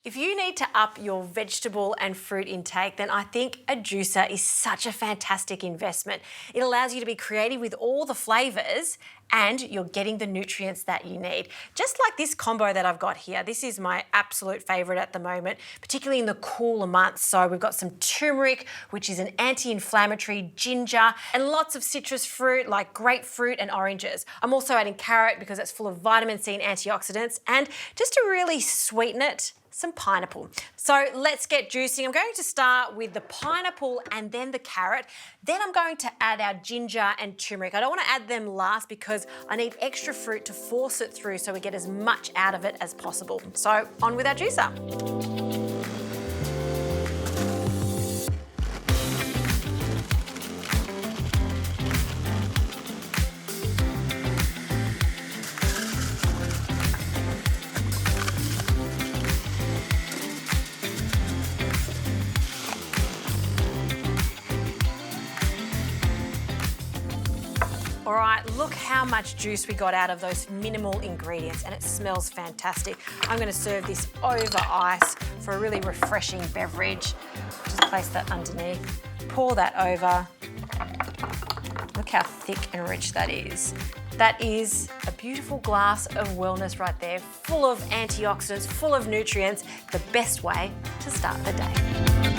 If you need to up your vegetable and fruit intake, then I think a juicer is such a fantastic investment. It allows you to be creative with all the flavours and you're getting the nutrients that you need. Just like this combo that I've got here. This is my absolute favourite at the moment, particularly in the cooler months. So we've got some turmeric, which is an anti-inflammatory, ginger, and lots of citrus fruit like grapefruit and oranges. I'm also adding carrot because it's full of vitamin C and antioxidants, and just to really sweeten it, some pineapple. So let's get juicing. I'm going to start with the pineapple and then the carrot. Then I'm going to add our ginger and turmeric. I don't want to add them last because I need extra fruit to force it through so we get as much out of it as possible. So on with our juicer. All right, look how much juice we got out of those minimal ingredients, and it smells fantastic. I'm going to serve this over ice for a really refreshing beverage. Just place that underneath, pour that over. Look how thick and rich that is. That is a beautiful glass of wellness right there, full of antioxidants, full of nutrients, the best way to start the day.